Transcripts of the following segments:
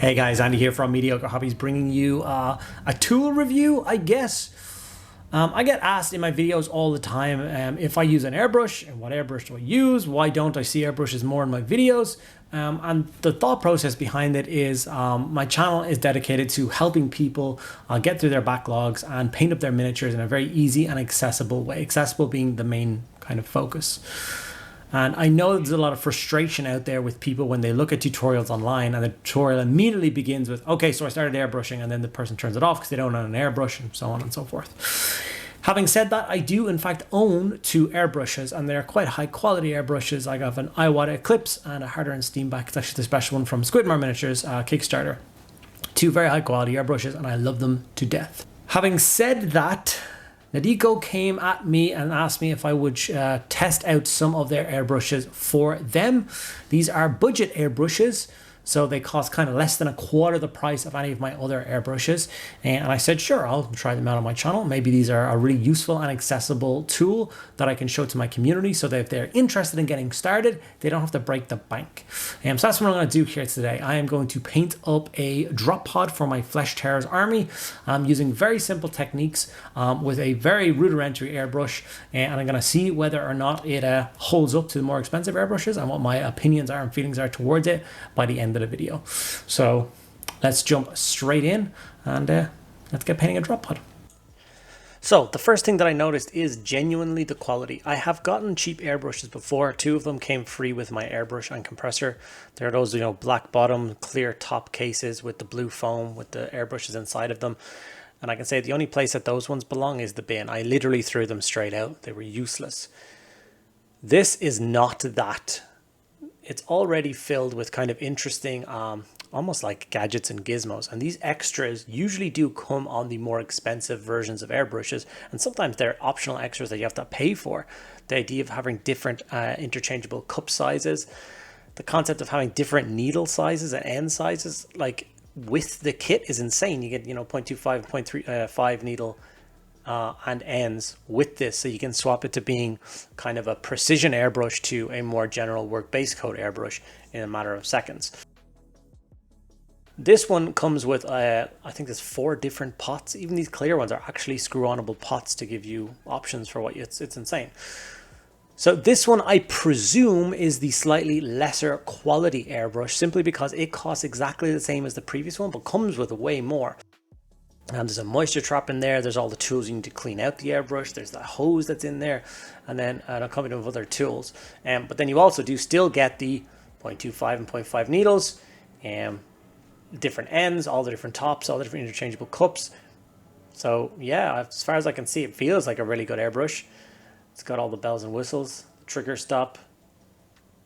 Hey guys, Andy here from Mediocre Hobbies, bringing you a tool review, I guess. I get asked in my videos all the time if I use an airbrush and what airbrush do I use, why don't I see airbrushes more in my videos, and the thought process behind it is my channel is dedicated to helping people get through their backlogs and paint up their miniatures in a very easy and accessible way, accessible being the main kind of focus. And I know there's a lot of frustration out there with people when they look at tutorials online and the tutorial immediately begins with, okay, so I started airbrushing, and then the person turns it off because they don't own an airbrush and so on and so forth. Having said that, I do in fact own two airbrushes, and they're quite high quality airbrushes. I have an Iwata Eclipse and a Harder and Steamback. It's actually the special one from Squidmore Miniatures Kickstarter. Two very high quality airbrushes, and I love them to death. Having said that, Mediocre came at me and asked me if I would test out some of their airbrushes for them. These are budget airbrushes, so they cost kind of less than a quarter the price of any of my other airbrushes. And I said, sure, I'll try them out on my channel. Maybe these are a really useful and accessible tool that I can show to my community so that if they're interested in getting started, they don't have to break the bank. So that's what I'm going to do here today. I am going to paint up a drop pod for my Flesh Tearers army using very simple techniques with a very rudimentary airbrush. And I'm going to see whether or not it holds up to the more expensive airbrushes and what my opinions are and feelings are towards it by the end of the video. So let's jump straight in and let's get painting a drop pod. So the first thing that I noticed is genuinely the quality. I have gotten cheap airbrushes before. Two of them came free with my airbrush and compressor. They're those, black bottom, clear top cases with the blue foam with the airbrushes inside of them. And I can say the only place that those ones belong is the bin. I literally threw them straight out. They were useless. This is not that. It's already filled with kind of interesting, almost like gadgets and gizmos. And these extras usually do come on the more expensive versions of airbrushes. And sometimes they're optional extras that you have to pay for. The idea of having different interchangeable cup sizes. The concept of having different needle sizes and end sizes, like with the kit, is insane. You get, 0.25, 0.35 needle and ends with this, so you can swap it to being kind of a precision airbrush to a more general work base coat airbrush in a matter of seconds. This one comes with I think there's 4 different pots. Even these clear ones are actually screw-onable pots to give you options for what it's insane. So this one, I presume, is the slightly lesser quality airbrush, simply because it costs exactly the same as the previous one but comes with way more. And there's a moisture trap in there. There's all the tools you need to clean out the airbrush. There's the hose that's in there, and then an accompaniment of other tools. But then you also do still get the 0.25 and 0.5 needles, different ends, all the different tops, all the different interchangeable cups. So yeah, as far as I can see, it feels like a really good airbrush. It's got all the bells and whistles, trigger stop,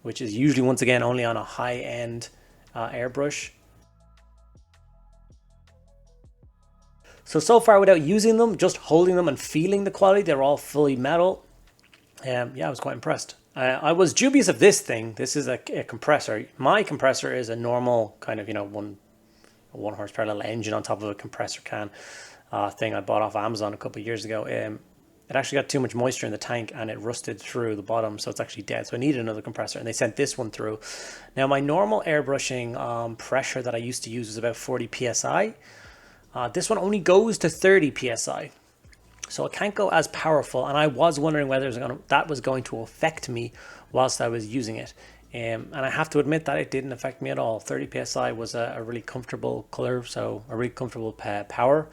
which is usually, once again, only on a high-end airbrush. So far, without using them, just holding them and feeling the quality, they're all fully metal. Yeah, I was quite impressed. I was dubious of this thing. This is a compressor. My compressor is a normal kind of, one horsepower little engine on top of a compressor can thing I bought off Amazon a couple of years ago. It actually got too much moisture in the tank and it rusted through the bottom, so it's actually dead. So I needed another compressor, and they sent this one through. Now, my normal airbrushing pressure that I used to use was about 40 psi. This one only goes to 30 psi, so it can't go as powerful, and I was wondering whether that was going to affect me whilst I was using it. And I have to admit that it didn't affect me at all. 30 psi was a really comfortable color, so a really comfortable power,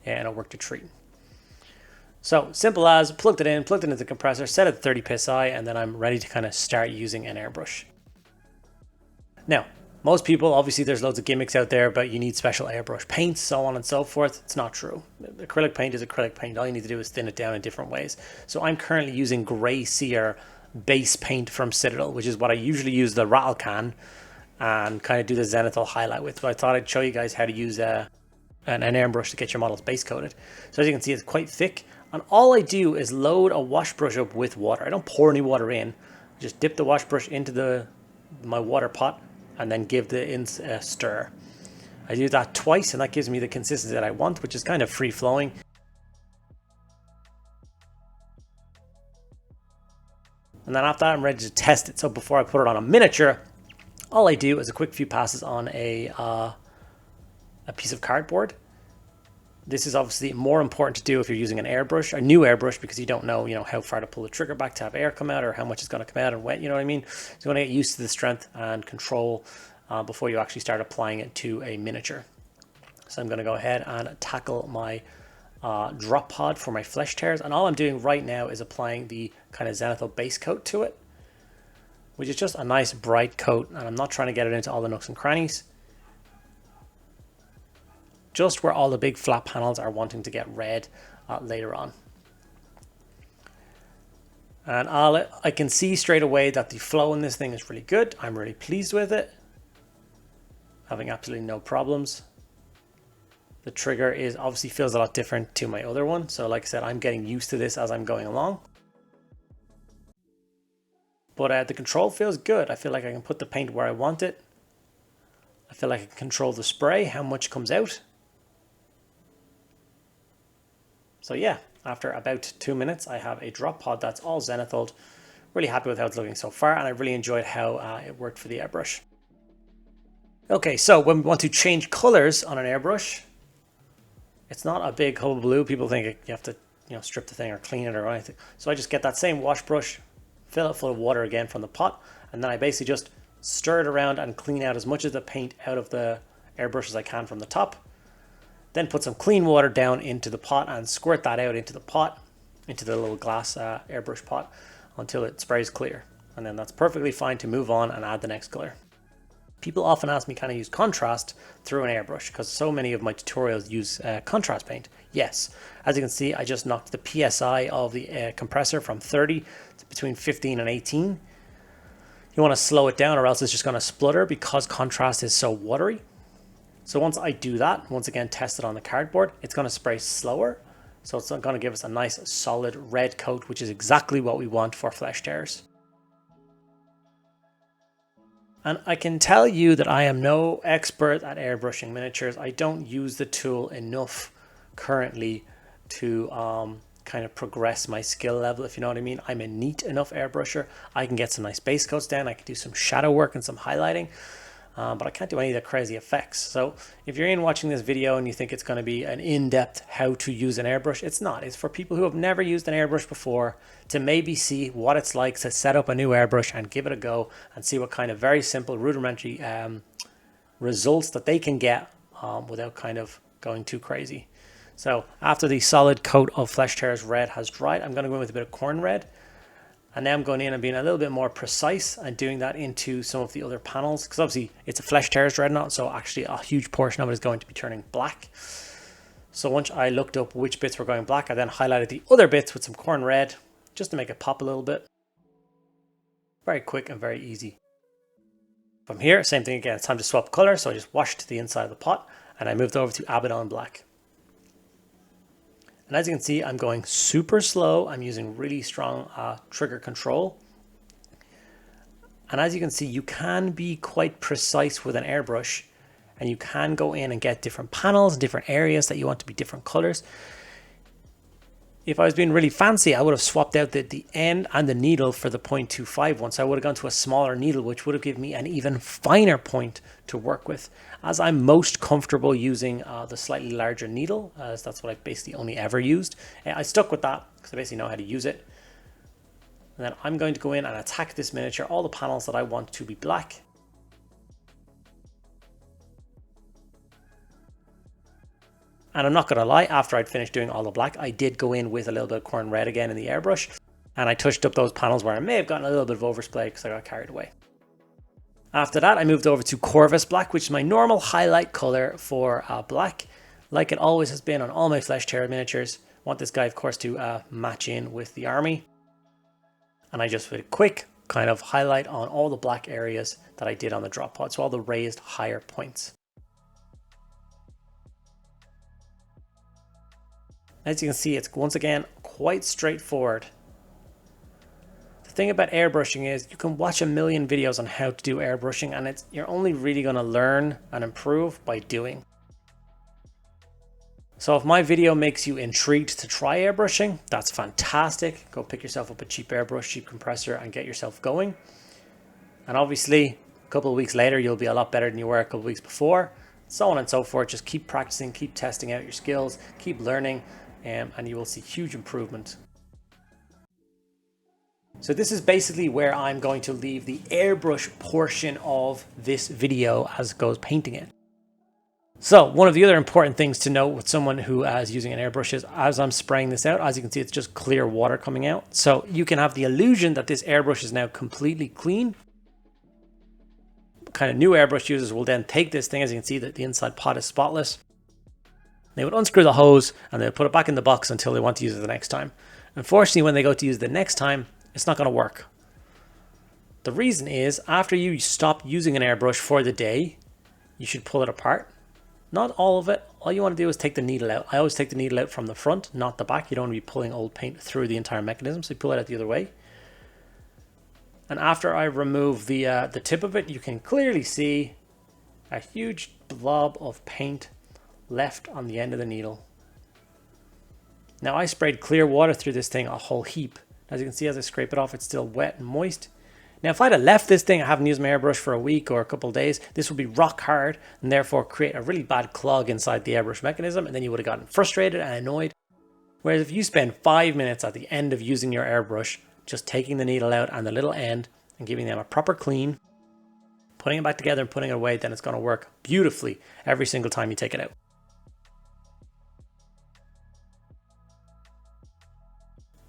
and it worked a treat. So simple as plugged it into the compressor, set it at 30 psi, and then I'm ready to kind of start using an airbrush. Now, most people, obviously there's loads of gimmicks out there about you need special airbrush paints, so on and so forth. It's not true. Acrylic paint is acrylic paint. All you need to do is thin it down in different ways. So I'm currently using Grey Seer base paint from Citadel, which is what I usually use the rattle can and kind of do the zenithal highlight with. But I thought I'd show you guys how to use an airbrush to get your models base coated. So as you can see, it's quite thick. And all I do is load a wash brush up with water. I don't pour any water in. I just dip the wash brush into my water pot and then give the ends a stir. I do that twice, and that gives me the consistency that I want, which is kind of free flowing. And then after that, I'm ready to test it. So before I put it on a miniature, all I do is a quick few passes on a a piece of cardboard. This is obviously more important to do if you're using an airbrush, a new airbrush, because you don't know, how far to pull the trigger back to have air come out or how much it's going to come out and when, you know what I mean? So you want to get used to the strength and control before you actually start applying it to a miniature. So I'm going to go ahead and tackle my drop pod for my flesh tears. And all I'm doing right now is applying the kind of zenithal base coat to it, which is just a nice bright coat. And I'm not trying to get it into all the nooks and crannies. Just where all the big flat panels are wanting to get red later on. And I can see straight away that the flow in this thing is really good. I'm really pleased with it. Having absolutely no problems. The trigger obviously feels a lot different to my other one. So like I said, I'm getting used to this as I'm going along. But the control feels good. I feel like I can put the paint where I want it. I feel like I can control the spray, how much comes out. So yeah, after about 2 minutes, I have a drop pod that's all zenithal. Really happy with how it's looking so far, and I really enjoyed how it worked for the airbrush. Okay, so when we want to change colors on an airbrush, it's not a big hullabaloo. People think you have to, strip the thing or clean it or anything. So I just get that same wash brush, fill it full of water again from the pot, and then I basically just stir it around and clean out as much of the paint out of the airbrush as I can from the top. Then put some clean water down into the pot and squirt that out into the pot, into the little glass airbrush pot until it sprays clear. And then that's perfectly fine to move on and add the next color. People often ask me, can I use contrast through an airbrush? Because so many of my tutorials use contrast paint. Yes, as you can see, I just knocked the PSI of the compressor from 30 to between 15 and 18. You want to slow it down or else it's just going to splutter because contrast is so watery. So once I do that, once again test it on the cardboard, it's going to spray slower. So it's going to give us a nice solid red coat, which is exactly what we want for flesh tears. And I can tell you that I am no expert at airbrushing miniatures. I don't use the tool enough currently to kind of progress my skill level, if you know what I mean. I'm a neat enough airbrusher. I can get some nice base coats down. I can do some shadow work and some highlighting. But I can't do any of the crazy effects. So if you're watching this video and you think it's going to be an in-depth how to use an airbrush, it's not. It's for people who have never used an airbrush before to maybe see what it's like to set up a new airbrush and give it a go and see what kind of very simple rudimentary results that they can get without kind of going too crazy. So after the solid coat of Flesh Tear's red has dried, I'm going to go in with a bit of Khorne Red. And now I'm going in and being a little bit more precise and doing that into some of the other panels, because obviously it's a Flesh Tear's Dreadnought, so actually a huge portion of it is going to be turning black. So once I looked up which bits were going black, I then highlighted the other bits with some Khorne Red just to make it pop a little bit. Very quick and very easy. From here, same thing again, it's time to swap color, so I just washed the inside of the pot and I moved over to Abaddon Black. And as you can see, I'm going super slow. I'm using really strong trigger control. And as you can see, you can be quite precise with an airbrush, and you can go in and get different panels, different areas that you want to be different colors. If I was being really fancy, I would have swapped out the end and the needle for the 0.25 one. So I would have gone to a smaller needle, which would have given me an even finer point to work with. As I'm most comfortable using the slightly larger needle, as that's what I basically only ever used. I stuck with that because I basically know how to use it. And then I'm going to go in and attack this miniature, all the panels that I want to be black. And I'm not going to lie, after I'd finished doing all the black, I did go in with a little bit of Khorne Red again in the airbrush. And I touched up those panels where I may have gotten a little bit of overspray because I got carried away. After that, I moved over to Corvus Black, which is my normal highlight color for black. Like it always has been on all my Flesh Tear miniatures. I want this guy, of course, to match in with the army. And I just did a quick kind of highlight on all the black areas that I did on the drop pod. So all the raised higher points. As you can see, it's once again quite straightforward. The thing about airbrushing is you can watch a million videos on how to do airbrushing, and you're only really going to learn and improve by doing. So if my video makes you intrigued to try airbrushing, that's fantastic. Go pick yourself up a cheap airbrush, cheap compressor, and get yourself going. And obviously, a couple of weeks later, you'll be a lot better than you were a couple of weeks before. so on and so forth. Just keep practicing, keep testing out your skills, keep learning, and you will see huge improvement. So this is basically where I'm going to leave the airbrush portion of this video as it goes painting it. So one of the other important things to note with someone who is using an airbrush is, as I'm spraying this out, as you can see, it's just clear water coming out. So you can have the illusion that this airbrush is now completely clean. Kind of new airbrush users will then take this thing, as you can see that the inside pot is spotless. They would unscrew the hose and they would put it back in the box until they want to use it the next time. Unfortunately, when they go to use it the next time, it's not going to work. The reason is, after you stop using an airbrush for the day, you should pull it apart. Not all of it. All you want to do is take the needle out. I always take the needle out from the front, not the back. You don't want to be pulling old paint through the entire mechanism, so you pull it out the other way. And after I remove the tip of it, you can clearly see a huge blob of paint left on the end of the needle. Now I sprayed clear water through this thing, a whole heap. As you can see, as I scrape it off, it's still wet and moist. Now, if I'd have left this thing, I haven't used my airbrush for a week or a couple of days, this would be rock hard and therefore create a really bad clog inside the airbrush mechanism, and then you would have gotten frustrated and annoyed. Whereas if you spend 5 minutes at the end of using your airbrush, just taking the needle out and the little end and giving them a proper clean, putting it back together and putting it away, then it's going to work beautifully every single time you take it out.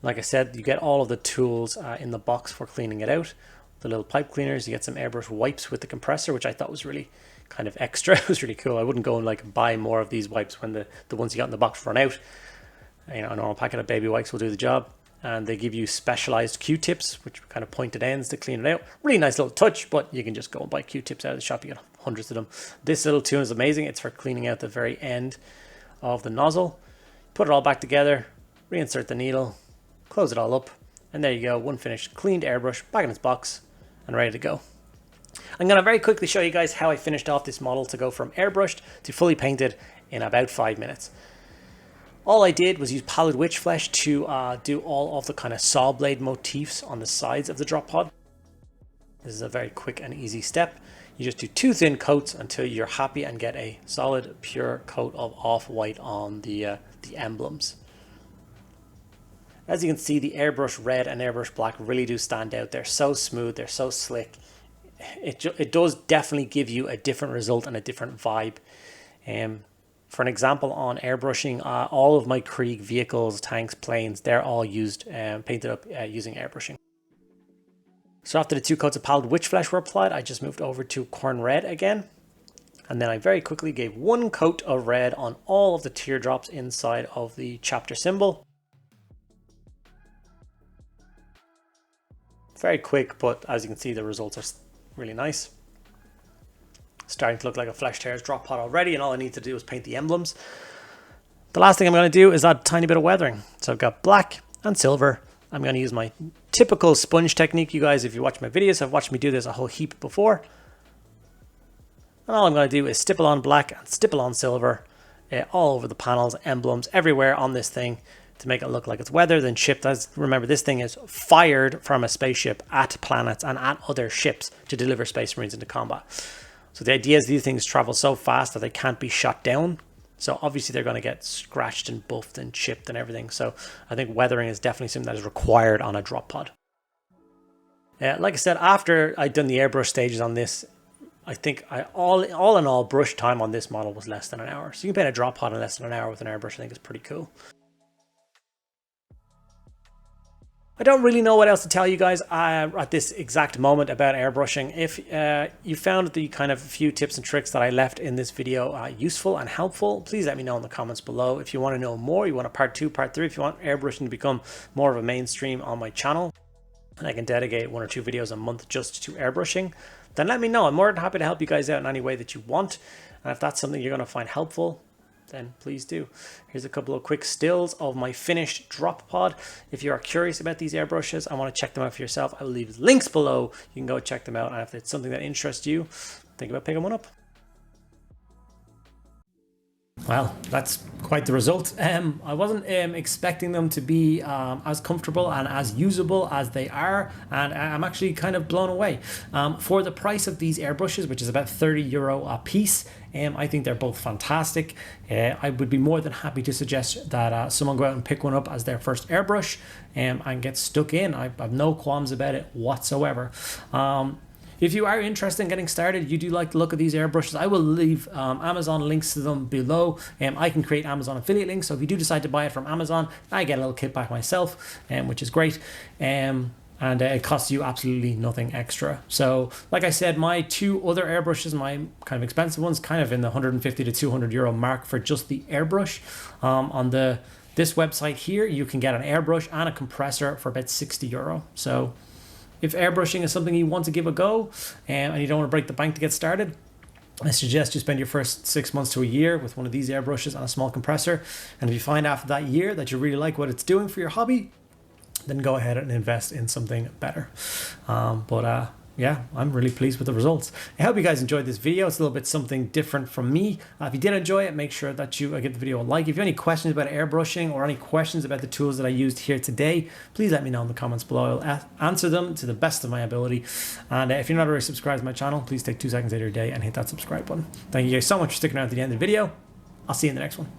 Like I said, you get all of the tools in the box for cleaning it out. The little pipe cleaners, you get some airbrush wipes with the compressor, which I thought was really kind of extra. It was really cool. I wouldn't go and like buy more of these wipes when the ones you got in the box run out. You know, a normal packet of baby wipes will do the job. And they give you specialized Q-tips, which are kind of pointed ends to clean it out. Really nice little touch, but you can just go and buy Q-tips out of the shop. You get hundreds of them. This little tool is amazing. It's for cleaning out the very end of the nozzle. Put it all back together, reinsert the needle, close it all up, and there you go, one finished cleaned airbrush back in its box and ready to go. I'm going to very quickly show you guys how I finished off this model to go from airbrushed to fully painted in about 5 minutes. All I did was use pallid witch flesh to do all of the kind of saw blade motifs on the sides of the drop pod. This is a very quick and easy step. You just do 2 thin coats until you're happy and get a solid pure coat of off-white on the emblems. As you can see, the Airbrush Red and Airbrush Black really do stand out. They're so smooth, they're so slick. It does definitely give you a different result and a different vibe. For an example, on airbrushing, all of my Krieg vehicles, tanks, planes, they're all used painted up using airbrushing. So after the 2 coats of pallid witch flesh were applied, I just moved over to Khorne Red again. And then I very quickly gave 1 coat of red on all of the teardrops inside of the chapter symbol. Very quick, but as you can see, the results are really nice. Starting to look like a Flesh Tears drop pod already, and all I need to do is paint the emblems. The last thing I'm going to do is add a tiny bit of weathering. So I've got black and silver. I'm going to use my typical sponge technique. You guys, if you watch my videos, have watched me do this a whole heap before. And all I'm going to do is stipple on black and stipple on silver all over the panels, emblems, everywhere on this thing, to make it look like it's weathered and shipped. As remember, this thing is fired from a spaceship at planets and at other ships to deliver Space Marines into combat. So the idea is these things travel so fast that they can't be shot down. So obviously they're going to get scratched and buffed and chipped and everything. So I think weathering is definitely something that is required on a drop pod. Like I said, after I'd done the airbrush stages on this, I think all in all, brush time on this model was less than an hour. So you can paint a drop pod in less than an hour with an airbrush. I think it's pretty cool. I don't really know what else to tell you guys at this exact moment about airbrushing. If you found the kind of few tips and tricks that I left in this video useful and helpful, please let me know in the comments below. If you want to know more, you want a part 2, part 3, if you want airbrushing to become more of a mainstream on my channel, and I can dedicate 1 or 2 videos a month just to airbrushing, then let me know. I'm more than happy to help you guys out in any way that you want. And if that's something you're going to find helpful, then please do. Here's a couple of quick stills of my finished drop pod. If you are curious about these airbrushes and want to check them out for yourself, I will leave links below. You can go check them out, and if it's something that interests you, think about picking one up. Well, that's quite the result. I wasn't expecting them to be as comfortable and as usable as they are, and I'm actually kind of blown away. For the price of these airbrushes, which is about €30 a piece, I think they're both fantastic. I would be more than happy to suggest that someone go out and pick one up as their first airbrush and get stuck in. I have no qualms about it whatsoever. If you are interested in getting started, you do like the look of these airbrushes, I will leave Amazon links to them below. I can create Amazon affiliate links, so if you do decide to buy it from Amazon, I get a little kickback myself, which is great. And it costs you absolutely nothing extra. So like I said, my two other airbrushes, my kind of expensive ones, kind of in the 150 to €200 mark for just the airbrush. On this website here, you can get an airbrush and a compressor for about €60. So if airbrushing is something you want to give a go and you don't want to break the bank to get started, I suggest you spend your first 6 months to a year with one of these airbrushes and a small compressor. And if you find after that year that you really like what it's doing for your hobby, then go ahead and invest in something better. Yeah, I'm really pleased with the results. I hope you guys enjoyed this video. It's a little bit something different from me. If you did enjoy it, make sure that you give the video a like. If you have any questions about airbrushing or any questions about the tools that I used here today, please let me know in the comments below. I'll answer them to the best of my ability. And if you're not already subscribed to my channel, please take 2 seconds out of your day and hit that subscribe button. Thank you guys so much for sticking around to the end of the video. I'll see you in the next one.